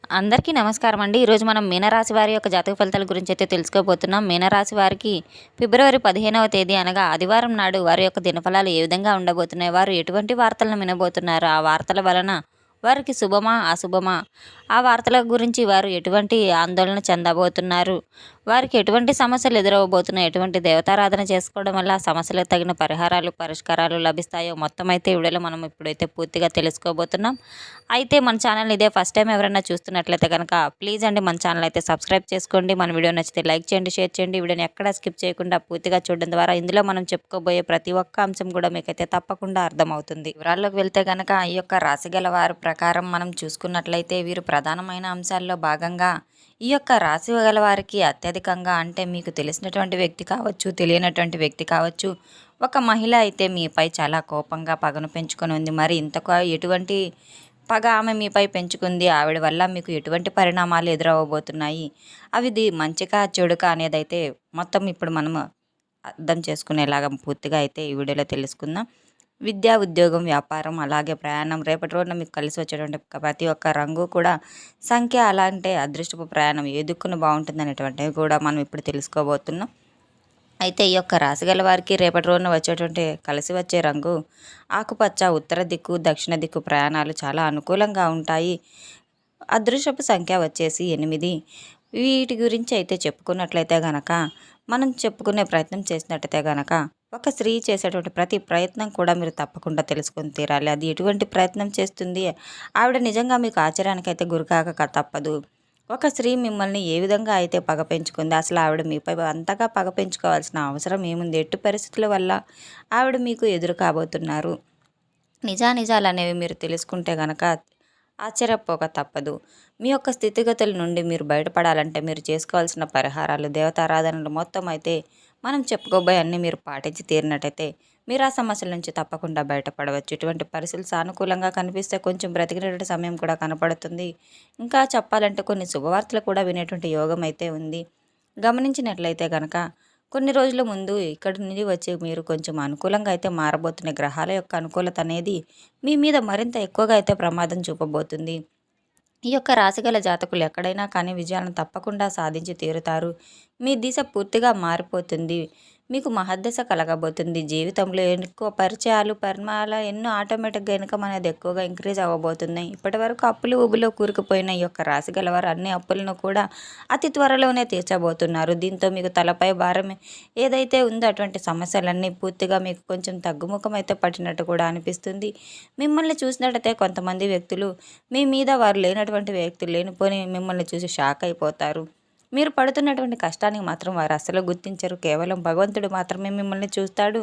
అందరికీ నమస్కారం అండి. ఈరోజు మనం మీనరాశి వారి యొక్క జాతక ఫలితాల గురించి అయితే తెలుసుకోబోతున్నాం. మీనరాశి వారికి ఫిబ్రవరి 15వ తేదీ అనగా ఆదివారం నాడు వారి యొక్క దినఫలాలు ఏ విధంగా ఉండబోతున్నాయి, వారు ఎటువంటి వార్తలను వినబోతున్నారు, ఆ వార్తల వలన వారికి శుభమా అశుభమా, ఆ వార్తల గురించి వారు ఎటువంటి ఆందోళన చెందబోతున్నారు, వారికి ఎటువంటి సమస్యలు ఎదురవబోతున్నాయి, ఎటువంటి దేవతారాధన చేసుకోవడం వల్ల ఆ సమస్యలకు తగిన పరిహారాలు పరిష్కారాలు లభిస్తాయో మొత్తం అయితే ఈ వీడియోలో మనం ఇప్పుడైతే పూర్తిగా తెలుసుకోబోతున్నాం. అయితే మన ఛానల్ ఇదే ఫస్ట్ టైం ఎవరైనా చూస్తున్నట్లయితే కనుక ప్లీజ్ అండి మన ఛానల్ అయితే సబ్స్క్రైబ్ చేసుకోండి. మన వీడియో నచ్చితే లైక్ చేయండి, షేర్ చేయండి. వీడియోని ఎక్కడ స్కిప్ చేయకుండా పూర్తిగా చూడడం ద్వారా ఇందులో మనం చెప్పుకోబోయే ప్రతి ఒక్క అంశం కూడా మీకైతే తప్పకుండా అర్థమవుతుంది. వివరాల్లోకి వెళ్తే కనుక ఈ యొక్క రాశి గల వారి ప్రకారం మనం చూసుకున్నట్లయితే వీరు ప్రధానమైన అంశాల్లో భాగంగా ఈ యొక్క రాశి గల వారికి అత్యధికంగా అంటే మీకు తెలిసినటువంటి వ్యక్తి కావచ్చు, తెలియనటువంటి వ్యక్తి కావచ్చు, ఒక మహిళ అయితే మీపై చాలా కోపంగా పగను పెంచుకొని ఉంది. మరి ఇంతకు ఎటువంటి పగ ఆమె మీపై పెంచుకుంది, ఆవిడ వల్ల మీకు ఎటువంటి పరిణామాలు ఎదురవ్వబోతున్నాయి, అవి మంచిగా చెడుకా అనేది అయితే మొత్తం ఇప్పుడు మనం అర్థం చేసుకునేలాగా పూర్తిగా అయితే ఈ వీడియోలో తెలుసుకుందాం. విద్య, ఉద్యోగం, వ్యాపారం, అలాగే ప్రయాణం, రేపటి రోజున మీకు కలిసి వచ్చేటువంటి ప్రతి ఒక్క రంగు కూడా సంఖ్య, అలాంటి అదృష్టపు ప్రయాణం ఏ దిక్కున బాగుంటుంది అనేటువంటివి కూడా మనం ఇప్పుడు తెలుసుకోబోతున్నాం. అయితే ఈ యొక్క రాశి గల వారికి రేపటి రోజున వచ్చేటువంటి కలిసి వచ్చే రంగు ఆకుపచ్చ. ఉత్తర దిక్కు, దక్షిణ దిక్కు ప్రయాణాలు చాలా అనుకూలంగా ఉంటాయి. అదృష్టపు సంఖ్య వచ్చేసి 8. వీటి గురించి అయితే చెప్పుకున్నట్లయితే గనక మనం చెప్పుకునే ప్రయత్నం చేసినట్టయితే గనక ఒక స్త్రీ చేసేటువంటి ప్రతి ప్రయత్నం కూడా మీరు తప్పకుండా తెలుసుకొని తీరాలి. అది ఎటువంటి ప్రయత్నం చేస్తుంది, ఆవిడ నిజంగా మీకు ఆశ్చర్యానికి అయితే గురికాక తప్పదు. ఒక స్త్రీ మిమ్మల్ని ఏ విధంగా అయితే పగ పెంచుకుంది, అసలు ఆవిడ మీపై అంతగా పగ పెంచుకోవాల్సిన అవసరం ఏముంది, ఎట్టి పరిస్థితుల వల్ల ఆవిడ మీకు ఎదురు కాబోతున్నారు, నిజానిజాలు అనేవి మీరు తెలుసుకుంటే గనక ఆశ్చర్యపోక తప్పదు. మీ యొక్క స్థితిగతుల నుండి మీరు బయటపడాలంటే మీరు చేసుకోవాల్సిన పరిహారాలు, దేవతారాధనలు మొత్తం అయితే మనం చెప్పుకోబోయే అన్నీ మీరు పాటించి తీరినట్టయితే మీరు ఆ సమస్యల నుంచి తప్పకుండా బయటపడవచ్చు. ఇటువంటి పరిస్థితులు సానుకూలంగా కనిపిస్తే కొంచెం బ్రతికినటువంటి సమయం కూడా కనపడుతుంది. ఇంకా చెప్పాలంటే కొన్ని శుభవార్తలు కూడా వినేటువంటి యోగం అయితే ఉంది. గమనించినట్లయితే కనుక కొన్ని రోజుల ముందు ఇక్కడి నుండి వచ్చి మీరు కొంచెం అనుకూలంగా అయితే మారబోతున్న గ్రహాల యొక్క అనుకూలత అనేది మీ మీద మరింత ఎక్కువగా అయితే ప్రమాదం చూపబోతుంది. ఈ యొక్క రాశిగల జాతకులు ఎక్కడైనా కానీ విజయాలను తప్పకుండా సాధించి తీరుతారు. మీ దిశ పూర్తిగా మారిపోతుంది. మీకు మహద్దశ కలగబోతుంది. జీవితంలో ఎక్కువ పరిచయాలు, పరిమాణాలు ఎన్నో ఆటోమేటిక్గా ఇన్కమ్ అనేది ఎక్కువగా ఇంక్రీజ్ అవ్వబోతున్నాయి. ఇప్పటి వరకు అప్పులు ఊబిలో కూరుకుపోయిన ఈ యొక్క రాశి గలవారు అన్ని అప్పులను కూడా అతి త్వరలోనే తీర్చబోతున్నారు. దీంతో మీకు తలపై భారం ఏదైతే ఉందో అటువంటి సమస్యలన్నీ పూర్తిగా మీకు కొంచెం తగ్గుముఖం అయితే పట్టినట్టు కూడా అనిపిస్తుంది. మిమ్మల్ని చూసినట్టయితే కొంతమంది వ్యక్తులు మీ మీద వారు లేనటువంటి వ్యక్తులు లేనిపోని మిమ్మల్ని చూసి షాక్ అయిపోతారు. మీరు పడుతున్నటువంటి కష్టానికి మాత్రం వారు అస్సలు గుర్తించరు. కేవలం భగవంతుడు మాత్రమే మిమ్మల్ని చూస్తాడు.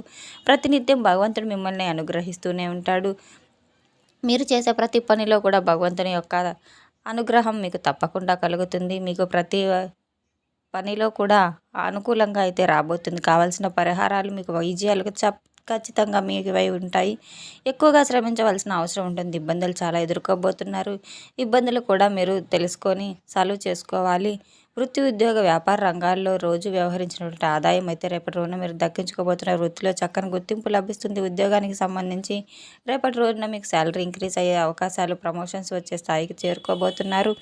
ప్రతినిత్యం భగవంతుడు మిమ్మల్ని అనుగ్రహిస్తూనే ఉంటాడు. మీరు చేసే ప్రతి పనిలో కూడా భగవంతుని యొక్క అనుగ్రహం మీకు తప్పకుండా కలుగుతుంది. మీకు ప్రతి పనిలో కూడా అనుకూలంగా అయితే రాబోతుంది. కావాల్సిన పరిహారాలు మీకు విజయాలకు ఖచ్చితంగా మీవై ఉంటాయి. ఎక్కువగా శ్రమించవలసిన అవసరం ఉంటుంది. ఇబ్బందులు చాలా ఎదుర్కోబోతున్నారు. ఇబ్బందులు కూడా మీరు తెలుసుకొని సాల్వ్ చేసుకోవాలి. వృత్తి, ఉద్యోగ, వ్యాపార రంగాల్లో రోజు వ్యవహరించినటువంటి ఆదాయం అయితే రేపటి రోజున మీరు దక్కించుకోబోతున్నారు. వృత్తిలో చక్కని గుర్తింపు లభిస్తుంది. ఉద్యోగానికి సంబంధించి రేపటి రోజున మీకు శాలరీ ఇంక్రీజ్ అయ్యే అవకాశాలు, ప్రమోషన్స్ వచ్చే స్థాయికి చేరుకోబోతున్నారు.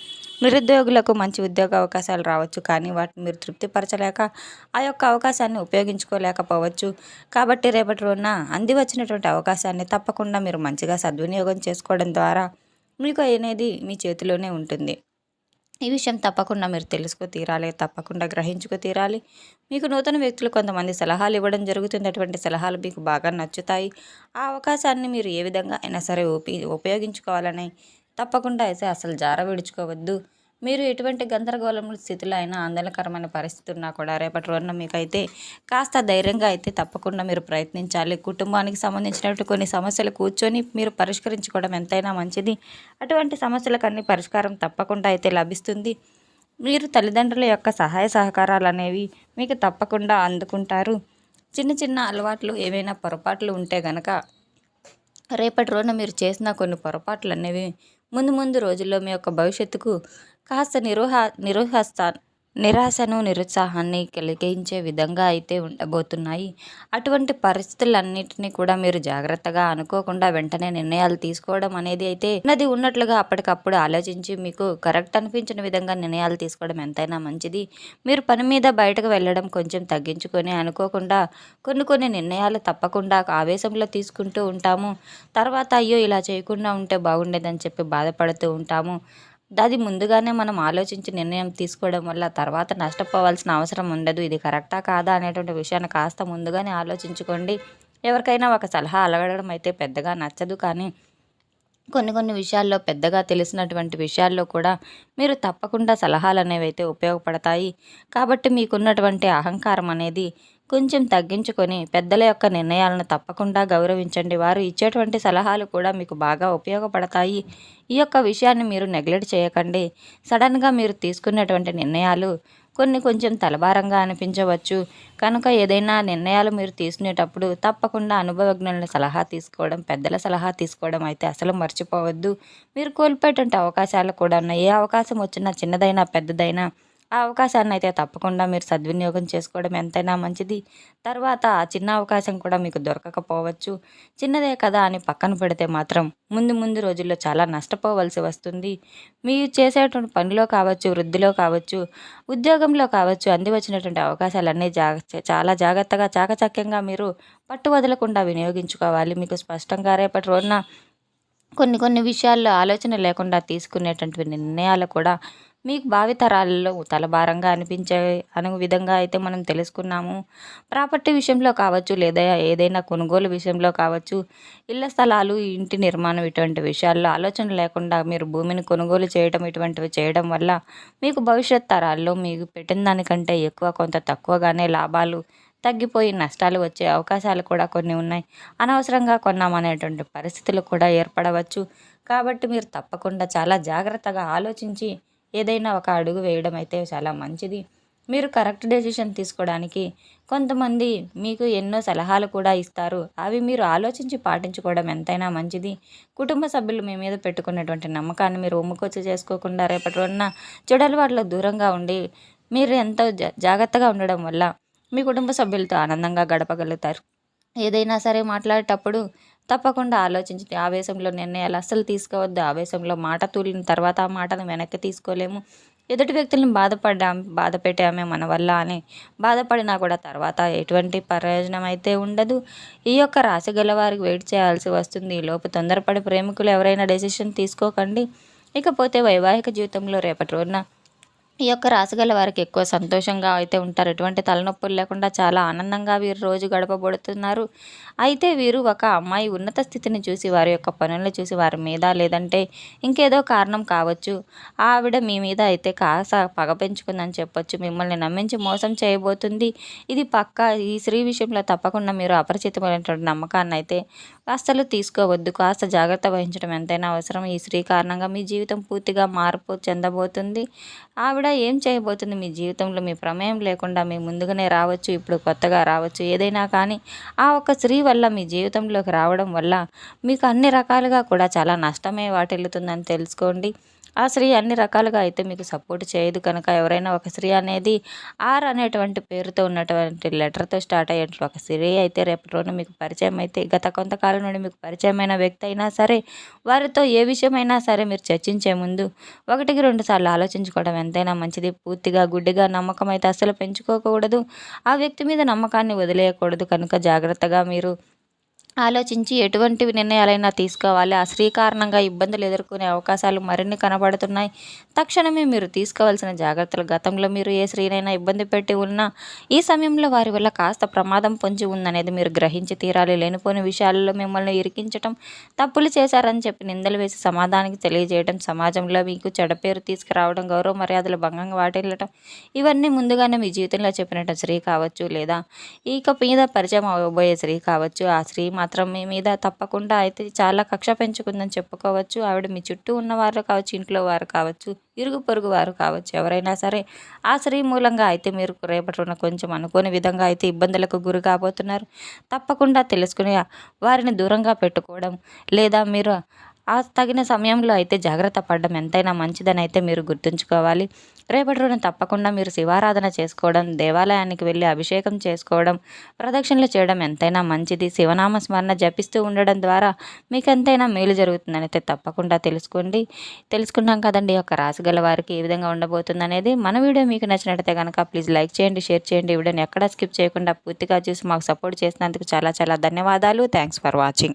నిరుద్యోగులకు మంచి ఉద్యోగ అవకాశాలు రావచ్చు, కానీ వాటిని మీరు తృప్తిపరచలేక ఆ యొక్క అవకాశాన్ని ఉపయోగించుకోలేకపోవచ్చు. కాబట్టి రేపటి రోజున అంది వచ్చినటువంటి అవకాశాన్ని తప్పకుండా మీరు మంచిగా సద్వినియోగం చేసుకోవడం ద్వారా మీకు అనేది మీ చేతిలోనే ఉంటుంది. ఈ విషయం తప్పకుండా మీరు తెలుసుకో తీరాలి, తప్పకుండా గ్రహించుకు తీరాలి. మీకు నూతన వ్యక్తులు కొంతమంది సలహాలు ఇవ్వడం జరుగుతుంది. అటువంటి సలహాలు మీకు బాగా నచ్చుతాయి. ఆ అవకాశాన్ని మీరు ఏ విధంగా అయినా సరే ఉపయోగించుకోవాలని తప్పకుండా అయితే అసలు జార విడుచుకోవద్దు. మీరు ఎటువంటి గందరగోళం స్థితిలో అయినా, ఆందోళనకరమైన పరిస్థితి ఉన్నా కూడా రేపటి రోజున మీకైతే కాస్త ధైర్యంగా అయితే తప్పకుండా మీరు ప్రయత్నించాలి. కుటుంబానికి సంబంధించినటువంటి కొన్ని సమస్యలు కూర్చొని మీరు పరిష్కరించుకోవడం ఎంతైనా మంచిది. అటువంటి సమస్యలకు పరిష్కారం తప్పకుండా అయితే లభిస్తుంది. మీరు తల్లిదండ్రుల యొక్క సహాయ సహకారాలు అనేవి మీకు తప్పకుండా అందుకుంటారు. చిన్న చిన్న అలవాట్లు, ఏవైనా పొరపాట్లు ఉంటే గనక రేపటి రోజున మీరు చేసిన కొన్ని పొరపాట్లు అనేవి ముందు ముందు రోజుల్లో మీ యొక్క భవిష్యత్తుకు కాస్త నిరాశను, నిరుత్సాహాన్ని కలిగించే విధంగా అయితే ఉండబోతున్నాయి. అటువంటి పరిస్థితులన్నిటిని కూడా మీరు జాగ్రత్తగా అనుకోకుండా వెంటనే నిర్ణయాలు తీసుకోవడం అనేది అయితే ఉన్నది ఉన్నట్లుగా అప్పటికప్పుడు ఆలోచించి మీకు కరెక్ట్ అనిపించిన విధంగా నిర్ణయాలు తీసుకోవడం ఎంతైనా మంచిది. మీరు పని మీద బయటకు వెళ్ళడం కొంచెం తగ్గించుకొని అనుకోకుండా కొన్ని నిర్ణయాలు తప్పకుండా ఆవేశంలో తీసుకుంటూ ఉంటాము. తర్వాత అయ్యో ఇలా చేయకుండా ఉంటే బాగుండేదని చెప్పి బాధపడుతూ ఉంటాము. అది ముందుగానే మనం ఆలోచించి నిర్ణయం తీసుకోవడం వల్ల తర్వాత నష్టపోవాల్సిన అవసరం ఉండదు. ఇది కరెక్టా కాదా అనేటువంటి విషయాన్ని కాస్త ముందుగానే ఆలోచించుకోండి. ఎవరికైనా ఒక సలహా అడగడం అయితే పెద్దగా నచ్చదు, కానీ కొన్ని విషయాల్లో పెద్దగా తెలిసినటువంటి విషయాల్లో కూడా మీరు తప్పకుండా సలహాలు అనేవి అయితే ఉపయోగపడతాయి. కాబట్టి మీకున్నటువంటి అహంకారం అనేది కొంచెం తగ్గించుకొని పెద్దల యొక్క నిర్ణయాలను తప్పకుండా గౌరవించండి. వారు ఇచ్చేటువంటి సలహాలు కూడా మీకు బాగా ఉపయోగపడతాయి. ఈ యొక్క విషయాన్ని మీరు నెగ్లెక్ట్ చేయకండి. సడన్గా మీరు తీసుకున్నటువంటి నిర్ణయాలు కొంచెం తలభారంగా అనిపించవచ్చు. కనుక ఏదైనా నిర్ణయాలు మీరు తీసుకునేటప్పుడు తప్పకుండా అనుభవజ్ఞుల సలహా తీసుకోవడం, పెద్దల సలహా తీసుకోవడం అయితే అసలు మర్చిపోవద్దు. మీరు కోల్పోయేటువంటి అవకాశాలు కూడా ఉన్నాయి. ఏ అవకాశం వచ్చినా చిన్నదైనా పెద్దదైనా ఆ అవకాశాన్ని అయితే తప్పకుండా మీరు సద్వినియోగం చేసుకోవడం ఎంతైనా మంచిది. తర్వాత ఆ చిన్న అవకాశం కూడా మీకు దొరకకపోవచ్చు. చిన్నదే కదా అని పక్కన పెడితే మాత్రం ముందు రోజుల్లో చాలా నష్టపోవలసి వస్తుంది. మీరు చేసేటువంటి పనిలో కావచ్చు, వృద్ధిలో కావచ్చు, ఉద్యోగంలో కావచ్చు, అంది వచ్చినటువంటి అవకాశాలన్నీ చాలా జాగ్రత్తగా చాకచక్యంగా మీరు పట్టు వదలకుండా వినియోగించుకోవాలి. మీకు స్పష్టంగా రేపటి రోజున కొన్ని విషయాల్లో ఆలోచన లేకుండా తీసుకునేటువంటి నిర్ణయాలు కూడా మీకు భావితరాలలో తలభారంగా అనిపించే విధంగా అయితే మనం తెలుసుకున్నాము. ప్రాపర్టీ విషయంలో కావచ్చు, లేదా ఏదైనా కొనుగోలు విషయంలో కావచ్చు, ఇళ్ల స్థలాలు, ఇంటి నిర్మాణం ఇటువంటి విషయాల్లో ఆలోచన లేకుండా మీరు భూమిని కొనుగోలు చేయడం ఇటువంటివి చేయడం వల్ల మీకు భవిష్యత్ తరాల్లో మీకు పెట్టిన దానికంటే ఎక్కువ కొంత తక్కువగానే లాభాలు తగ్గిపోయి నష్టాలు వచ్చే అవకాశాలు కూడా కొన్ని ఉన్నాయి. అనవసరంగా కొన్నామనేటువంటి పరిస్థితులు కూడా ఏర్పడవచ్చు. కాబట్టి మీరు తప్పకుండా చాలా జాగ్రత్తగా ఆలోచించి ఏదైనా ఒక అడుగు వేయడం అయితే చాలా మంచిది. మీరు కరెక్ట్ డెసిషన్ తీసుకోవడానికి కొంతమంది మీకు ఎన్నో సలహాలు కూడా ఇస్తారు. అవి మీరు ఆలోచించి పాటించుకోవడం ఎంతైనా మంచిది. కుటుంబ సభ్యులు మీ మీద పెట్టుకున్నటువంటి నమ్మకాన్ని మీరు ఒమ్ముకొచ్చి చేసుకోకుండా రేపటి రోజున చెడలవాట్లకు దూరంగా ఉండి మీరు ఎంతో జాగ్రత్తగా ఉండడం వల్ల మీ కుటుంబ సభ్యులతో ఆనందంగా గడపగలుగుతారు. ఏదైనా సరే మాట్లాడేటప్పుడు తప్పకుండా ఆలోచించి ఆవేశంలో నిర్ణయాలు అస్సలు తీసుకోవద్దు. ఆవేశంలో మాట తూలిన తర్వాత ఆ మాటను వెనక్కి తీసుకోలేము. ఎదుటి వ్యక్తులను బాధ పెట్టామే మన వల్ల అని బాధపడినా కూడా తర్వాత ఎటువంటి ప్రయోజనం అయితే ఉండదు. ఈ యొక్క రాశి గల వారికి వెయిట్ చేయాల్సి వస్తుంది. ఈలోపు తొందరపడి ప్రేమికులు ఎవరైనా డెసిషన్ తీసుకోకండి. ఇకపోతే వైవాహిక జీవితంలో రేపటి రోజున ఈ యొక్క రాశిగల వారికి ఎక్కువ సంతోషంగా అయితే ఉంటారు. ఎటువంటి తలనొప్పులు లేకుండా చాలా ఆనందంగా వీరు రోజు గడపబడుతున్నారు. అయితే వీరు ఒక అమ్మాయి ఉన్నత స్థితిని చూసి, వారి యొక్క పనులను చూసి వారి మీద, లేదంటే ఇంకేదో కారణం కావచ్చు, ఆవిడ మీ మీద అయితే కాస్త పగ పెంచుకుందని చెప్పొచ్చు. మిమ్మల్ని నమ్మించి మోసం చేయబోతుంది. ఇది పక్కా. ఈ స్త్రీ విషయంలో తప్పకుండా మీరు అపరిచితమైనటువంటి నమ్మకాన్ని అయితే అస్సలు తీసుకోవద్దు. కాస్త జాగ్రత్త వహించడం ఎంతైనా అవసరం. ఈ స్త్రీ కారణంగా మీ జీవితం పూర్తిగా మార్పు చెందబోతుంది. ఆవిడ ఏం చేయబోతుంది మీ జీవితంలో మీ ప్రమేయం లేకుండా మీ ముందుగానే రావచ్చు, ఇప్పుడు కొత్తగా రావచ్చు. ఏదైనా కానీ ఆ ఒక్క స్త్రీ వల్ల మీ జీవితంలోకి రావడం వల్ల మీకు అన్ని రకాలుగా కూడా చాలా నష్టమే వాటిల్లుతుందని తెలుసుకోండి. ఆ స్త్రీ అన్ని రకాలుగా అయితే మీకు సపోర్ట్ చేయదు. కనుక ఎవరైనా ఒక స్త్రీ అనేది ఆర్ అనేటువంటి పేరుతో ఉన్నటువంటి లెటర్తో స్టార్ట్ అయ్యే ఒక స్త్రీ అయితే రేపటి రోజున మీకు పరిచయం అయితే, గత కొంతకాలం నుండి మీకు పరిచయమైన వ్యక్తి అయినా సరే, వారితో ఏ విషయమైనా సరే మీరు చర్చించే ముందు 1-2 సార్లు ఆలోచించుకోవడం ఎంతైనా మంచిది. పూర్తిగా గుడ్డిగా నమ్మకం అయితే అస్సలు పెంచుకోకూడదు. ఆ వ్యక్తి మీద నమ్మకాన్ని వదిలేయకూడదు. కనుక జాగ్రత్తగా మీరు ఆలోచించి ఎటువంటి నిర్ణయాలైనా తీసుకోవాలి. ఆ స్త్రీ కారణంగా ఇబ్బందులు ఎదుర్కొనే అవకాశాలు మరిన్ని కనబడుతున్నాయి. తక్షణమే మీరు తీసుకోవాల్సిన జాగ్రత్తలు, గతంలో మీరు ఏ స్త్రీనైనా ఇబ్బంది పెట్టి ఉన్నా ఈ సమయంలో వారి వల్ల కాస్త ప్రమాదం పొంచి ఉందనేది మీరు గ్రహించి తీరాలి. లేనిపోని విషయాలలో మిమ్మల్ని ఇరికించటం, తప్పులు చేశారని చెప్పి నిందలు వేసి సమాధానానికి తెలియజేయడం, సమాజంలో మీకు చెడ పేరు తీసుకురావడం, గౌరవ మర్యాదలు భంగంగా వాటిల్లటం, ఇవన్నీ ముందుగానే మీ జీవితంలో చెప్పినట్టు స్త్రీ కావచ్చు, లేదా ఇక మీద పరిచయం అవ్వబోయే స్త్రీ కావచ్చు. ఆ స్త్రీ మాత్రం మీ మీద తప్పకుండా అయితే చాలా కక్ష పెంచుకుందని చెప్పుకోవచ్చు. ఆవిడ మీ చుట్టూ ఉన్నవారు కావచ్చు, ఇంట్లో వారు కావచ్చు, ఇరుగు పొరుగు వారు కావచ్చు, ఎవరైనా సరే ఆ స్త్రీ మూలంగా అయితే మీరు రేపటి రోజున కొంచెం అనుకోని విధంగా అయితే ఇబ్బందులకు గురి కాబోతున్నారు. తప్పకుండా తెలుసుకుని వారిని దూరంగా పెట్టుకోవడం, లేదా మీరు ఆ తగిన సమయంలో అయితే జాగ్రత్త పడడం ఎంతైనా మంచిదని అయితే మీరు గుర్తుంచుకోవాలి. రేపటి రోజున తప్పకుండా మీరు శివారాధన చేసుకోవడం, దేవాలయానికి వెళ్ళి అభిషేకం చేసుకోవడం, ప్రదక్షిణలు చేయడం ఎంతైనా మంచిది. శివనామ స్మరణ జపిస్తూ ఉండడం ద్వారా మీకు ఎంతైనా మేలు జరుగుతుందని అయితే తప్పకుండా తెలుసుకున్నాం కదండి. ఒక రాశి గల వారికి ఏ విధంగా ఉండబోతుందనేది. మన వీడియో మీకు నచ్చినట్లయితే కనుక ప్లీజ్ లైక్ చేయండి, షేర్ చేయండి. ఈ వీడియోని ఎక్కడా స్కిప్ చేయకుండా పూర్తిగా చూసి మాకు సపోర్ట్ చేసినందుకు చాలా చాలా ధన్యవాదాలు. Thanks for watching.